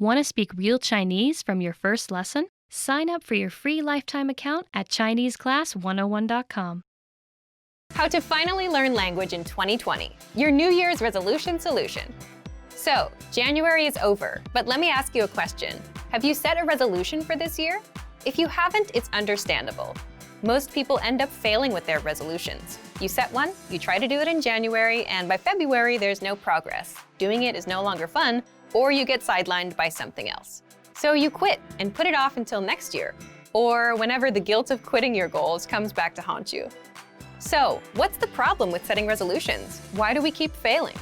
Want to speak real Chinese from your first lesson? Sign up for your free lifetime account at ChineseClass101.com. How to finally learn language in 2020, your New Year's resolution solution. So, January is over, but let me ask you a question. Have you set a resolution for this year? If you haven't, it's understandable. Most people end up failing with their resolutions. You set one, you try to do it in January, and by February, there's no progress. Doing it is no longer fun, or you get sidelined by something else. So you quit and put it off until next year, or whenever the guilt of quitting your goals comes back to haunt you. So, what's the problem with setting resolutions? Why do we keep failing?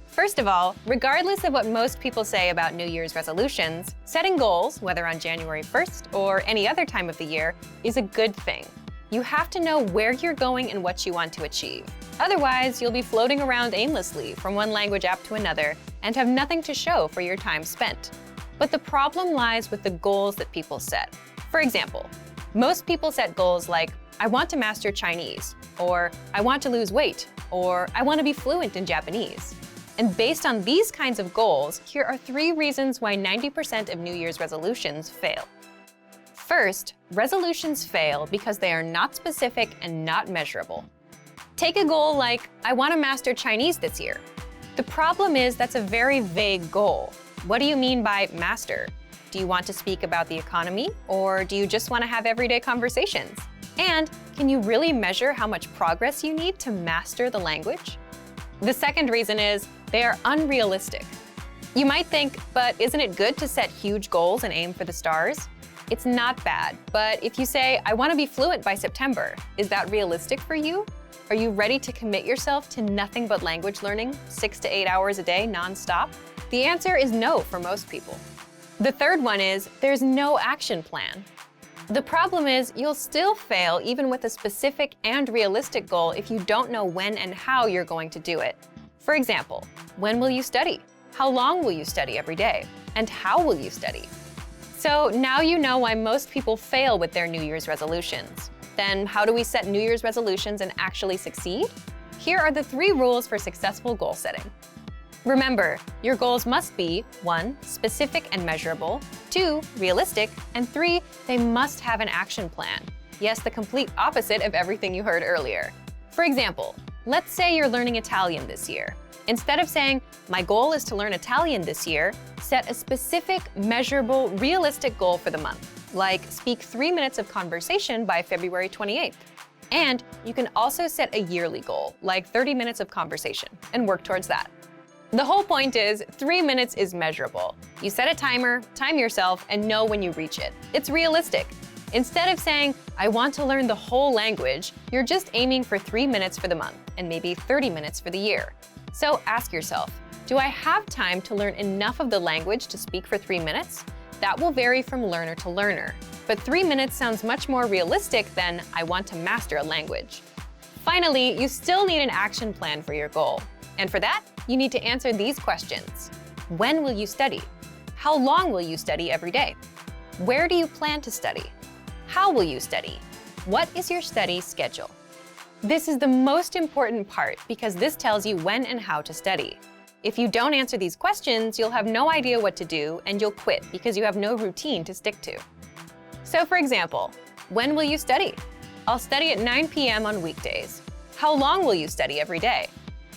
First of all, regardless of what most people say about New Year's resolutions, setting goals, whether on January 1st or any other time of the year, is a good thing. You have to know where you're going and what you want to achieve. Otherwise, you'll be floating around aimlessly from one language app to another and have nothing to show for your time spent. But the problem lies with the goals that people set. For example, most people set goals like, I want to master Chinese, or I want to lose weight, or I want to be fluent in Japanese. And based on these kinds of goals, here are 3 reasons why 90% of New Year's resolutions fail. First, resolutions fail because they are not specific and not measurable. Take a goal like, I want to master Chinese this year. The problem is that's a very vague goal. What do you mean by master? Do you want to speak about the economy, or do you just want to have everyday conversations? And can you really measure how much progress you need to master the language? The second reason is they are unrealistic. You might think, but isn't it good to set huge goals and aim for the stars? It's not bad, but if you say, I want to be fluent by September, is that realistic for you? Are you ready to commit yourself to nothing but language learning, 6 to 8 hours a day nonstop? The answer is no for most people. The third one is there's no action plan. The problem is you'll still fail even with a specific and realistic goal if you don't know when and how you're going to do it. For example, when will you study? How long will you study every day? And how will you study? So now you know why most people fail with their New Year's resolutions. Then how do we set New Year's resolutions and actually succeed? Here are the 3 rules for successful goal setting. Remember, your goals must be 1. Specific and measurable, 2. Realistic, and 3. They must have an action plan. Yes, the complete opposite of everything you heard earlier. For example, let's say you're learning Italian this year. Instead of saying, my goal is to learn Italian this year, set a specific, measurable, realistic goal for the month, like speak 3 minutes of conversation by February 28th. And you can also set a yearly goal, like 30 minutes of conversation, and work towards that. The whole point is 3 minutes is measurable. You set a timer, time yourself, and know when you reach it. It's realistic. Instead of saying, I want to learn the whole language, you're just aiming for 3 minutes for the month, and maybe 30 minutes for the year. So ask yourself, do I have time to learn enough of the language to speak for 3 minutes? That will vary from learner to learner. But 3 minutes sounds much more realistic than, I want to master a language. Finally, you still need an action plan for your goal. And for that, you need to answer these questions. When will you study? How long will you study every day? Where do you plan to study? How will you study? What is your study schedule? This is the most important part because this tells you when and how to study. If you don't answer these questions, you'll have no idea what to do and you'll quit because you have no routine to stick to. So for example, when will you study? I'll study at 9 p.m. on weekdays. How long will you study every day?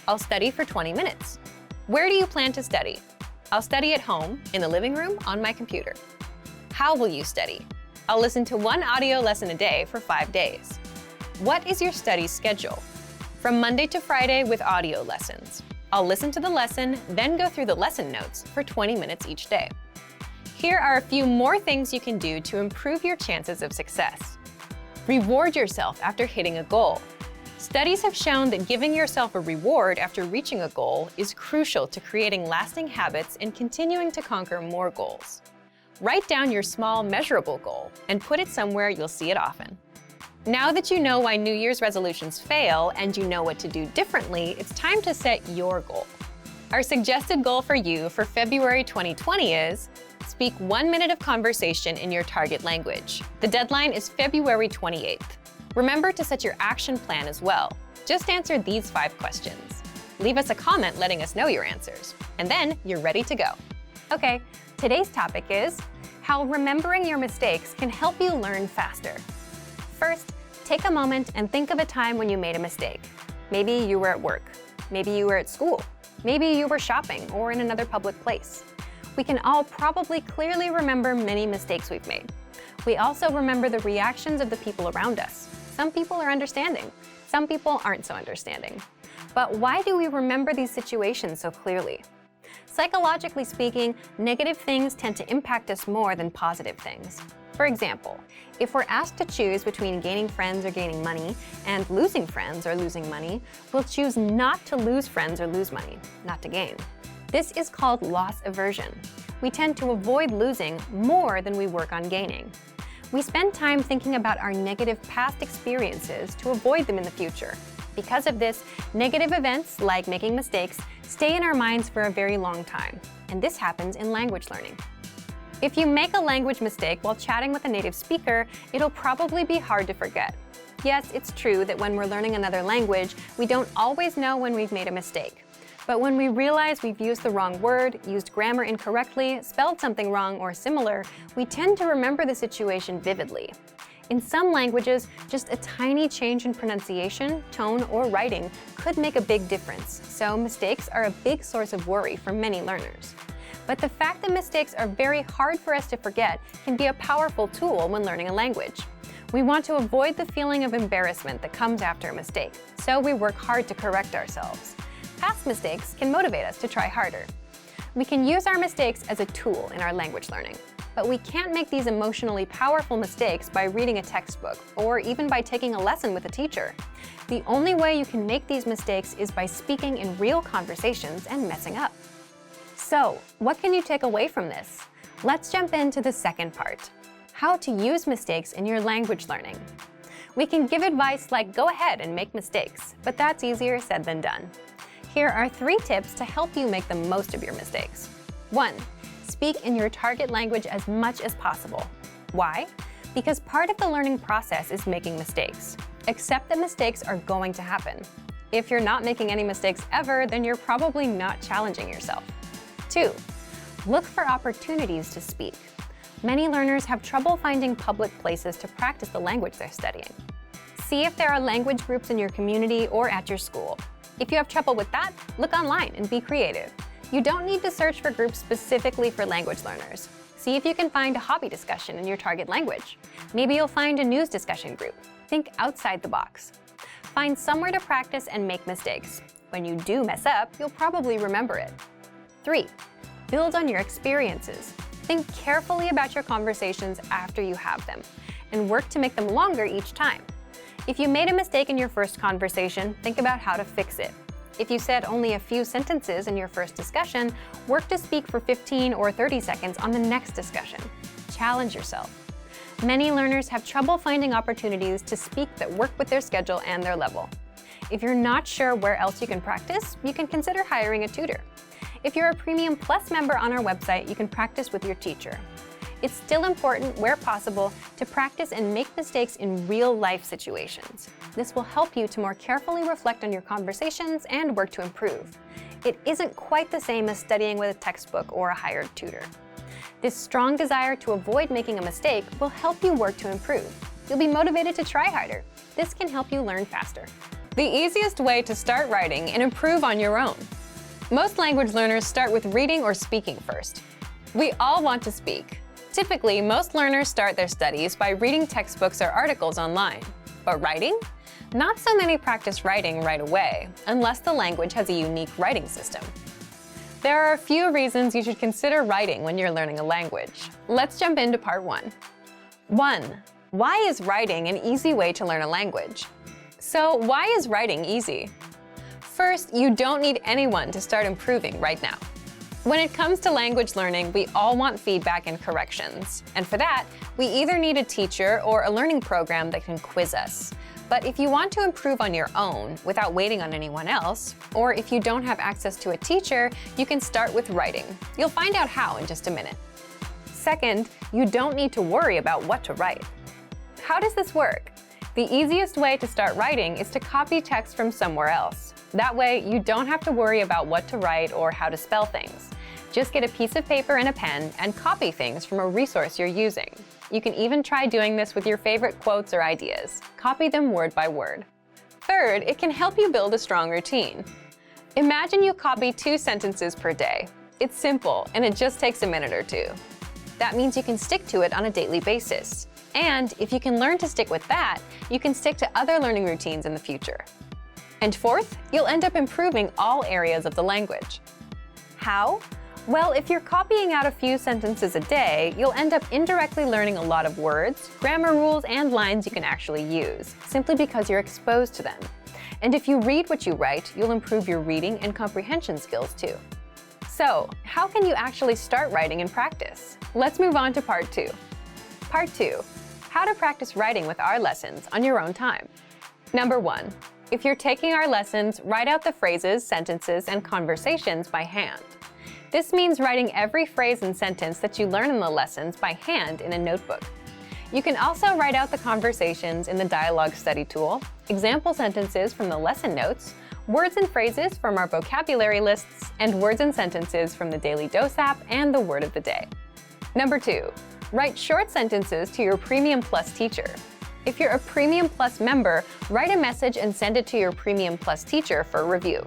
I'll study for 20 minutes. Where do you plan to study? I'll study at home, in the living room, on my computer. How will you study? I'll listen to 1 audio lesson a day for 5 days. What is your study schedule? From Monday to Friday with audio lessons. I'll listen to the lesson, then go through the lesson notes for 20 minutes each day. Here are a few more things you can do to improve your chances of success. Reward yourself after hitting a goal. Studies have shown that giving yourself a reward after reaching a goal is crucial to creating lasting habits and continuing to conquer more goals. Write down your small, measurable goal and put it somewhere you'll see it often. Now that you know why New Year's resolutions fail and you know what to do differently, it's time to set your goal. Our suggested goal for you for February 2020 is speak 1 minute of conversation in your target language. The deadline is February 28th. Remember to set your action plan as well. Just answer these 5 questions. Leave us a comment letting us know your answers, and then you're ready to go. Okay, Today's topic is how remembering your mistakes can help you learn faster. First, take a moment and think of a time when you made a mistake. Maybe you were at work, maybe you were at school, maybe you were shopping or in another public place. We can all probably clearly remember many mistakes we've made. We also remember the reactions of the people around us. Some people are understanding, some people aren't so understanding. But why do we remember these situations so clearly? Psychologically speaking, negative things tend to impact us more than positive things. For example, if we're asked to choose between gaining friends or gaining money and losing friends or losing money, we'll choose not to lose friends or lose money, not to gain. This is called loss aversion. We tend to avoid losing more than we work on gaining. We spend time thinking about our negative past experiences to avoid them in the future. Because of this, negative events, like making mistakes, stay in our minds for a very long time. And this happens in language learning. If you make a language mistake while chatting with a native speaker, it'll probably be hard to forget. Yes, it's true that when we're learning another language, we don't always know when we've made a mistake. But when we realize we've used the wrong word, used grammar incorrectly, spelled something wrong or similar, we tend to remember the situation vividly. In some languages, just a tiny change in pronunciation, tone, or writing could make a big difference, so mistakes are a big source of worry for many learners. But the fact that mistakes are very hard for us to forget can be a powerful tool when learning a language. We want to avoid the feeling of embarrassment that comes after a mistake, so we work hard to correct ourselves. Past mistakes can motivate us to try harder. We can use our mistakes as a tool in our language learning. But we can't make these emotionally powerful mistakes by reading a textbook or even by taking a lesson with a teacher. The only way you can make these mistakes is by speaking in real conversations and messing up. So, what can you take away from this? Let's jump into the second part: how to use mistakes in your language learning. We can give advice like go ahead and make mistakes, but that's easier said than done. Here are 3 tips to help you make the most of your mistakes. 1. Speak in your target language as much as possible. Why? Because part of the learning process is making mistakes. Accept that mistakes are going to happen. If you're not making any mistakes ever, then you're probably not challenging yourself. 2. Look for opportunities to speak. Many learners have trouble finding public places to practice the language they're studying. See if there are language groups in your community or at your school. If you have trouble with that, look online and be creative. You don't need to search for groups specifically for language learners. See if you can find a hobby discussion in your target language. Maybe you'll find a news discussion group. Think outside the box. Find somewhere to practice and make mistakes. When you do mess up, you'll probably remember it. 3. Build on your experiences. Think carefully about your conversations after you have them, and work to make them longer each time. If you made a mistake in your first conversation, think about how to fix it. If you said only a few sentences in your first discussion, work to speak for 15 or 30 seconds on the next discussion. Challenge yourself. Many learners have trouble finding opportunities to speak that work with their schedule and their level. If you're not sure where else you can practice, you can consider hiring a tutor. If you're a Premium Plus member on our website, you can practice with your teacher. It's still important, where possible, to practice and make mistakes in real-life situations. This will help you to more carefully reflect on your conversations and work to improve. It isn't quite the same as studying with a textbook or a hired tutor. This strong desire to avoid making a mistake will help you work to improve. You'll be motivated to try harder. This can help you learn faster. The easiest way to start writing and improve on your own. Most language learners start with reading or speaking first. We all want to speak. Typically, most learners start their studies by reading textbooks or articles online. But writing? Not so many practice writing right away, unless the language has a unique writing system. There are a few reasons you should consider writing when you're learning a language. Let's jump into part 1. 1. Why is writing an easy way to learn a language? So, why is writing easy? First, you don't need anyone to start improving right now. When it comes to language learning, we all want feedback and corrections. And for that, we either need a teacher or a learning program that can quiz us. But if you want to improve on your own without waiting on anyone else, or if you don't have access to a teacher, you can start with writing. You'll find out how in just a minute. Second, you don't need to worry about what to write. How does this work? The easiest way to start writing is to copy text from somewhere else. That way, you don't have to worry about what to write or how to spell things. Just get a piece of paper and a pen and copy things from a resource you're using. You can even try doing this with your favorite quotes or ideas. Copy them word by word. Third, it can help you build a strong routine. Imagine you copy 2 sentences per day. It's simple, and it just takes a minute or 2. That means you can stick to it on a daily basis. And if you can learn to stick with that, you can stick to other learning routines in the future. And fourth, you'll end up improving all areas of the language. How? Well, if you're copying out a few sentences a day, you'll end up indirectly learning a lot of words, grammar rules, and lines you can actually use, simply because you're exposed to them. And if you read what you write, you'll improve your reading and comprehension skills too. So, how can you actually start writing in practice? Let's move on to part 2. Part 2. How to practice writing with our lessons on your own time. Number 1. If you're taking our lessons, write out the phrases, sentences, and conversations by hand. This means writing every phrase and sentence that you learn in the lessons by hand in a notebook. You can also write out the conversations in the dialogue study tool, example sentences from the lesson notes, words and phrases from our vocabulary lists, and words and sentences from the Daily Dose app and the Word of the Day. Number 2. Write short sentences to your Premium Plus teacher. If you're a Premium Plus member, write a message and send it to your Premium Plus teacher for review.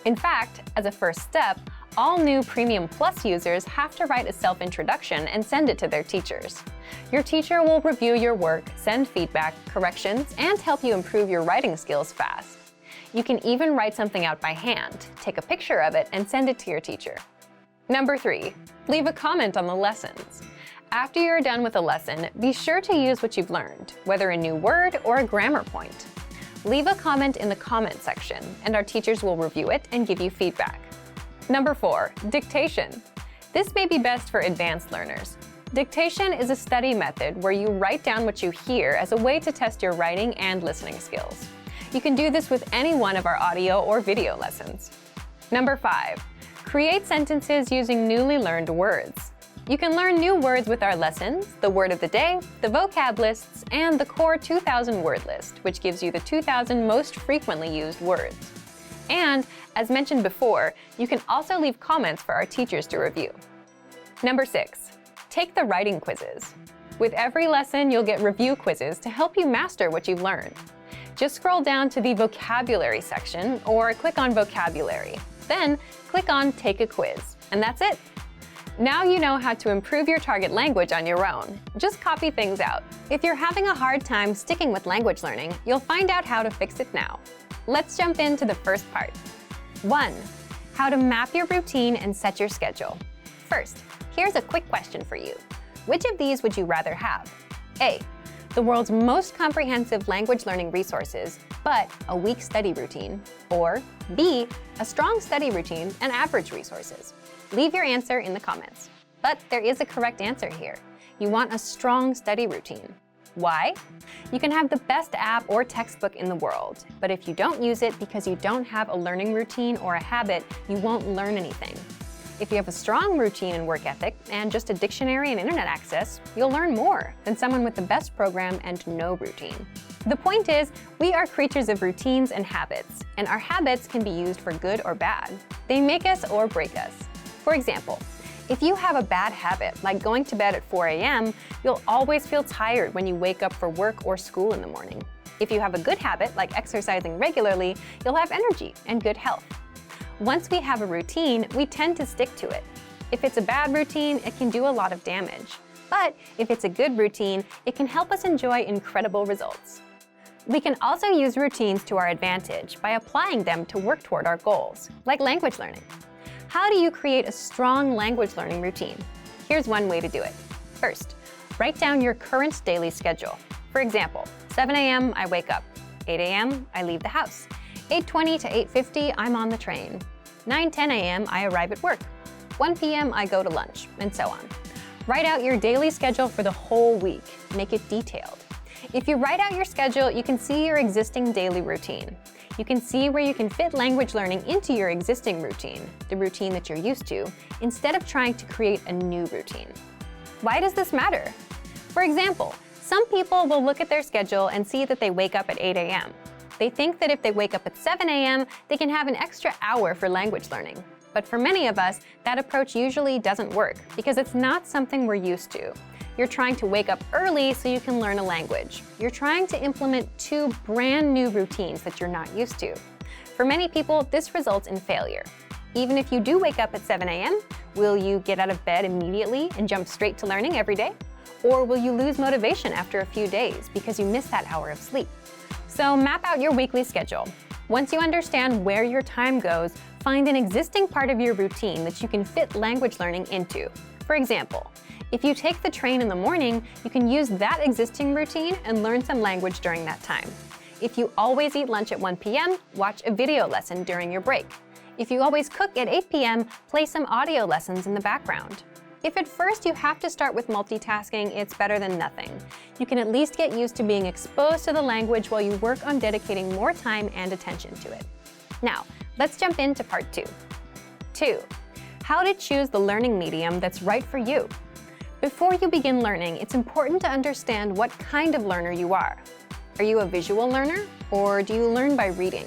In fact, as a first step, all new Premium Plus users have to write a self-introduction and send it to their teachers. Your teacher will review your work, send feedback, corrections, and help you improve your writing skills fast. You can even write something out by hand, take a picture of it, and send it to your teacher. Number 3. Leave a comment on the lessons. After you're done with a lesson, be sure to use what you've learned, whether a new word or a grammar point. Leave a comment in the comment section, and our teachers will review it and give you feedback. Number 4. Dictation. This may be best for advanced learners. Dictation is a study method where you write down what you hear as a way to test your writing and listening skills. You can do this with any one of our audio or video lessons. Number 5. Create sentences using newly learned words. You can learn new words with our lessons, the Word of the Day, the vocab lists, and the core 2000 word list, which gives you the 2000 most frequently used words. And, as mentioned before, you can also leave comments for our teachers to review. Number 6. Take the writing quizzes. With every lesson, you'll get review quizzes to help you master what you've learned. Just scroll down to the vocabulary section or click on vocabulary. Then, click on Take a Quiz, and that's it. Now you know how to improve your target language on your own. Just copy things out. If you're having a hard time sticking with language learning, you'll find out how to fix it now. Let's jump into the first part. 1. How to map your routine and set your schedule. First, here's a quick question for you. Which of these would you rather have? A. The world's most comprehensive language learning resources, but a weak study routine. Or B. A strong study routine and average resources. Leave your answer in the comments. But there is a correct answer here. You want a strong study routine. Why? You can have the best app or textbook in the world, but if you don't use it because you don't have a learning routine or a habit, you won't learn anything. If you have a strong routine and work ethic and just a dictionary and internet access, you'll learn more than someone with the best program and no routine. The point is, we are creatures of routines and habits, and our habits can be used for good or bad. They make us or break us. For example, if you have a bad habit, like going to bed at 4 a.m., you'll always feel tired when you wake up for work or school in the morning. If you have a good habit, like exercising regularly, you'll have energy and good health. Once we have a routine, we tend to stick to it. If it's a bad routine, it can do a lot of damage. But if it's a good routine, it can help us enjoy incredible results. We can also use routines to our advantage by applying them to work toward our goals, like language learning. How do you create a strong language learning routine? Here's one way to do it. First, write down your current daily schedule. For example, 7 a.m. I wake up. 8 a.m. I leave the house. 8:20 to 8:50 I'm on the train. 9:10 a.m. I arrive at work. 1 p.m. I go to lunch, and so on. Write out your daily schedule for the whole week. Make it detailed. If you write out your schedule, you can see your existing daily routine. You can see where you can fit language learning into your existing routine, the routine that you're used to, instead of trying to create a new routine. Why does this matter? For example, some people will look at their schedule and see that they wake up at 8 a.m. They think that if they wake up at 7 a.m., they can have an extra hour for language learning. But for many of us, that approach usually doesn't work because it's not something we're used to. You're trying to wake up early so you can learn a language. You're trying to implement two brand new routines that you're not used to. For many people, this results in failure. Even if you do wake up at 7 a.m., will you get out of bed immediately and jump straight to learning every day? Or will you lose motivation after a few days because you missed that hour of sleep? So map out your weekly schedule. Once you understand where your time goes, find an existing part of your routine that you can fit language learning into. For example, if you take the train in the morning, you can use that existing routine and learn some language during that time. If you always eat lunch at 1 p.m., watch a video lesson during your break. If you always cook at 8 p.m., play some audio lessons in the background. If at first you have to start with multitasking, it's better than nothing. You can at least get used to being exposed to the language while you work on dedicating more time and attention to it. Now, let's jump into part 2. 2. How to choose the learning medium that's right for you. Before you begin learning, it's important to understand what kind of learner you are. Are you a visual learner, or do you learn by reading?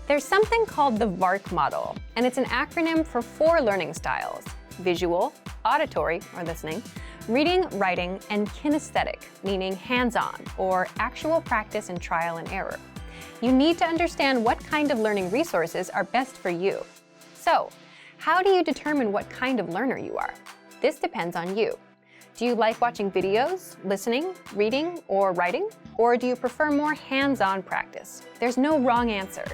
There's something called the VARK model, and it's an acronym for 4 learning styles: visual, auditory, or listening, reading, writing, and kinesthetic, meaning hands-on, or actual practice and trial and error. You need to understand what kind of learning resources are best for you. So, how do you determine what kind of learner you are? This depends on you. Do you like watching videos, listening, reading, or writing? Or do you prefer more hands-on practice? There's no wrong answer.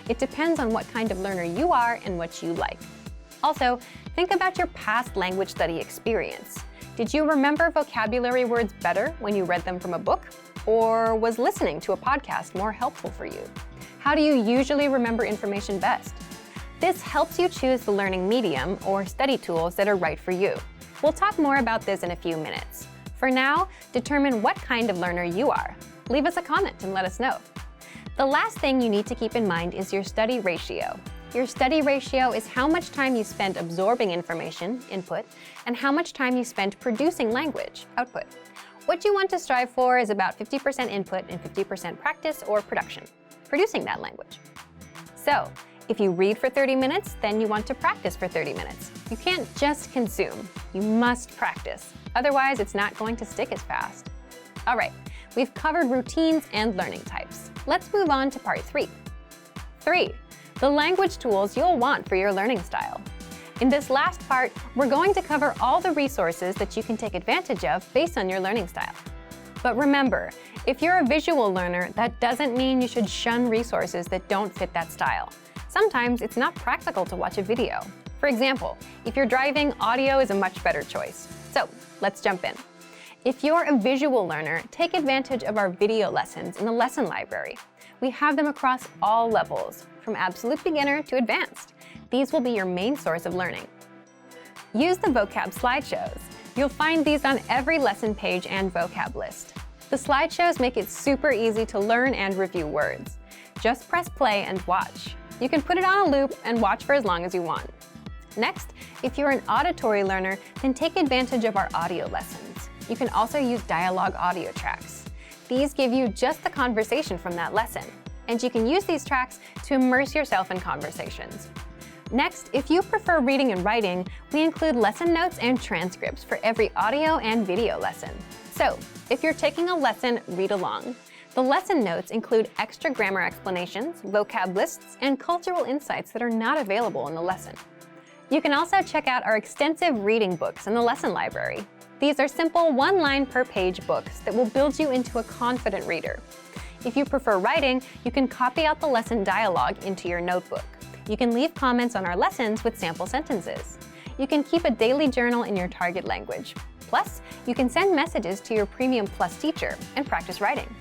It depends on what kind of learner you are and what you like. Also, think about your past language study experience. Did you remember vocabulary words better when you read them from a book? Or was listening to a podcast more helpful for you? How do you usually remember information best? This helps you choose the learning medium or study tools that are right for you. We'll talk more about this in a few minutes. For now, determine what kind of learner you are. Leave us a comment and let us know. The last thing you need to keep in mind is your study ratio. Your study ratio is how much time you spend absorbing information, input, and how much time you spend producing language, output. What you want to strive for is about 50% input and 50% practice or production, producing that language. So, if you read for 30 minutes, then you want to practice for 30 minutes. You can't just consume, you must practice. Otherwise, it's not going to stick as fast. All right, we've covered routines and learning types. Let's move on to part 3. 3. The language tools you'll want for your learning style. In this last part, we're going to cover all the resources that you can take advantage of based on your learning style. But remember, if you're a visual learner, that doesn't mean you should shun resources that don't fit that style. Sometimes it's not practical to watch a video. For example, if you're driving, audio is a much better choice. So let's jump in. If you're a visual learner, take advantage of our video lessons in the lesson library. We have them across all levels, from absolute beginner to advanced. These will be your main source of learning. Use the vocab slideshows. You'll find these on every lesson page and vocab list. The slideshows make it super easy to learn and review words. Just press play and watch. You can put it on a loop and watch for as long as you want. Next, if you're an auditory learner, then take advantage of our audio lessons. You can also use dialogue audio tracks. These give you just the conversation from that lesson, and you can use these tracks to immerse yourself in conversations. Next, if you prefer reading and writing, we include lesson notes and transcripts for every audio and video lesson. So, if you're taking a lesson, read along. The lesson notes include extra grammar explanations, vocab lists, and cultural insights that are not available in the lesson. You can also check out our extensive reading books in the lesson library. These are simple one-line per page books that will build you into a confident reader. If you prefer writing, you can copy out the lesson dialogue into your notebook. You can leave comments on our lessons with sample sentences. You can keep a daily journal in your target language. Plus, you can send messages to your Premium Plus teacher and practice writing.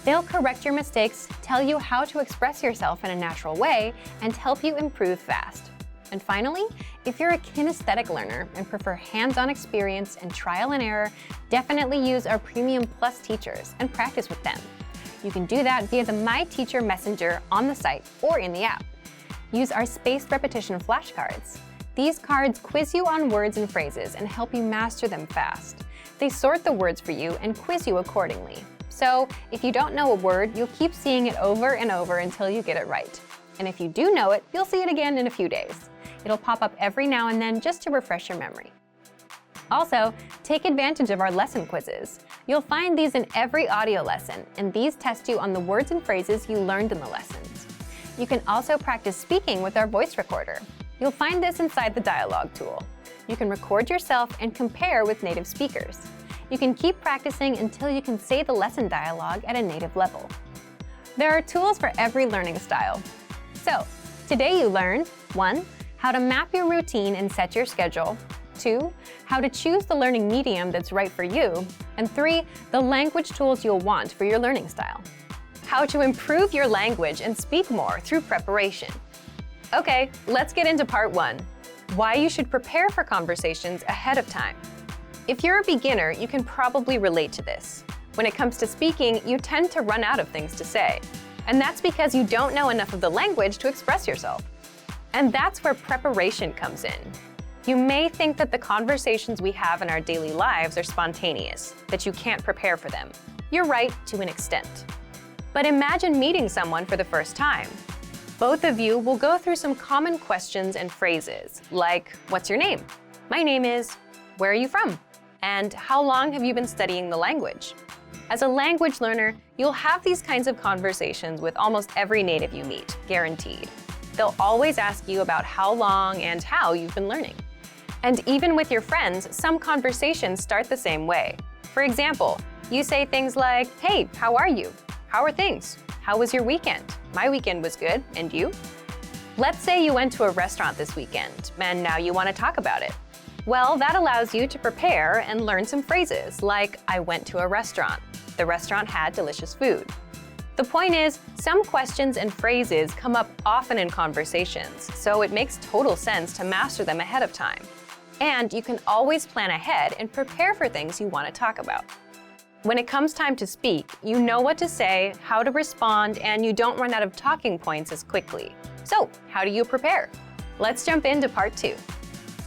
They'll correct your mistakes, tell you how to express yourself in a natural way, and help you improve fast. And finally, if you're a kinesthetic learner and prefer hands-on experience and trial and error, definitely use our Premium Plus teachers and practice with them. You can do that via the My Teacher Messenger on the site or in the app. Use our spaced repetition flashcards. These cards quiz you on words and phrases and help you master them fast. They sort the words for you and quiz you accordingly. So, if you don't know a word, you'll keep seeing it over and over until you get it right. And if you do know it, you'll see it again in a few days. It'll pop up every now and then just to refresh your memory. Also, take advantage of our lesson quizzes. You'll find these in every audio lesson, and these test you on the words and phrases you learned in the lessons. You can also practice speaking with our voice recorder. You'll find this inside the dialogue tool. You can record yourself and compare with native speakers. You can keep practicing until you can say the lesson dialogue at a native level. There are tools for every learning style. So, today you learned 1. How to map your routine and set your schedule. 2. How to choose the learning medium that's right for you. And 3. The language tools you'll want for your learning style. How to improve your language and speak more through preparation. Okay, let's get into part 1. Why you should prepare for conversations ahead of time. If you're a beginner, you can probably relate to this. When it comes to speaking, you tend to run out of things to say. And that's because you don't know enough of the language to express yourself. And that's where preparation comes in. You may think that the conversations we have in our daily lives are spontaneous, that you can't prepare for them. You're right to an extent. But imagine meeting someone for the first time. Both of you will go through some common questions and phrases, like, what's your name? My name is, where are you from? And how long have you been studying the language? As a language learner, you'll have these kinds of conversations with almost every native you meet, guaranteed. They'll always ask you about how long and how you've been learning. And even with your friends, some conversations start the same way. For example, you say things like, hey, how are you? How are things? How was your weekend? My weekend was good, and you? Let's say you went to a restaurant this weekend, and now you want to talk about it. Well, that allows you to prepare and learn some phrases like, I went to a restaurant. The restaurant had delicious food. The point is, some questions and phrases come up often in conversations, so it makes total sense to master them ahead of time. And you can always plan ahead and prepare for things you want to talk about. When it comes time to speak, you know what to say, how to respond, and you don't run out of talking points as quickly. So, how do you prepare? Let's jump into part 2.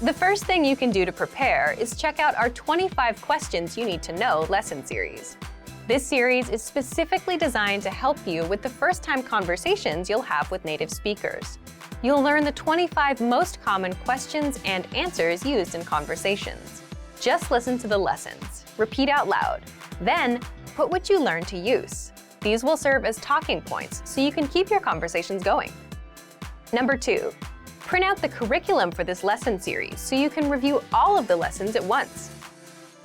The first thing you can do to prepare is check out our 25 Questions You Need to Know lesson series. This series is specifically designed to help you with the first-time conversations you'll have with native speakers. You'll learn the 25 most common questions and answers used in conversations. Just listen to the lessons, repeat out loud, then put what you learned to use. These will serve as talking points so you can keep your conversations going. Number 2, print out the curriculum for this lesson series so you can review all of the lessons at once.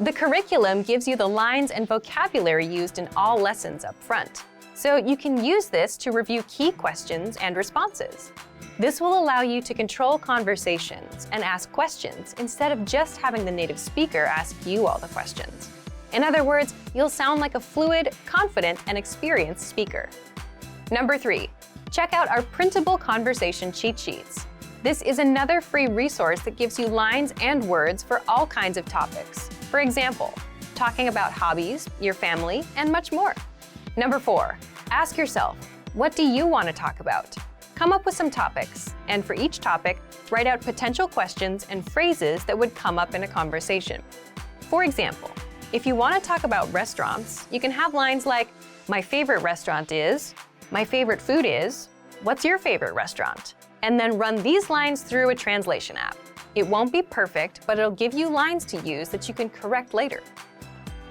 The curriculum gives you the lines and vocabulary used in all lessons up front, so you can use this to review key questions and responses. This will allow you to control conversations and ask questions instead of just having the native speaker ask you all the questions. In other words, you'll sound like a fluid, confident, and experienced speaker. Number 3, check out our printable conversation cheat sheets. This is another free resource that gives you lines and words for all kinds of topics. For example, talking about hobbies, your family, and much more. Number 4, ask yourself, what do you want to talk about? Come up with some topics, and for each topic, write out potential questions and phrases that would come up in a conversation. For example, if you want to talk about restaurants, you can have lines like, my favorite restaurant is, my favorite food is, what's your favorite restaurant? And then run these lines through a translation app. It won't be perfect, but it'll give you lines to use that you can correct later.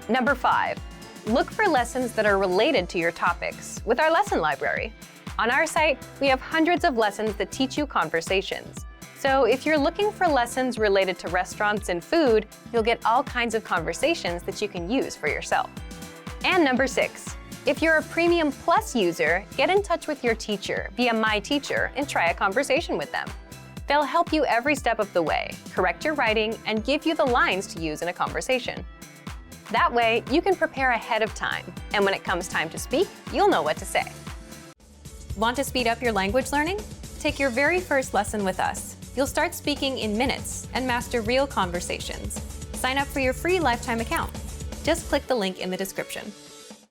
Number 5, look for lessons that are related to your topics with our lesson library. On our site, we have hundreds of lessons that teach you conversations. So if you're looking for lessons related to restaurants and food, you'll get all kinds of conversations that you can use for yourself. And number 6, if you're a Premium Plus user, get in touch with your teacher via My Teacher and try a conversation with them. They'll help you every step of the way, correct your writing, and give you the lines to use in a conversation. That way, you can prepare ahead of time, and when it comes time to speak, you'll know what to say. Want to speed up your language learning? Take your very first lesson with us. You'll start speaking in minutes and master real conversations. Sign up for your free lifetime account. Just click the link in the description.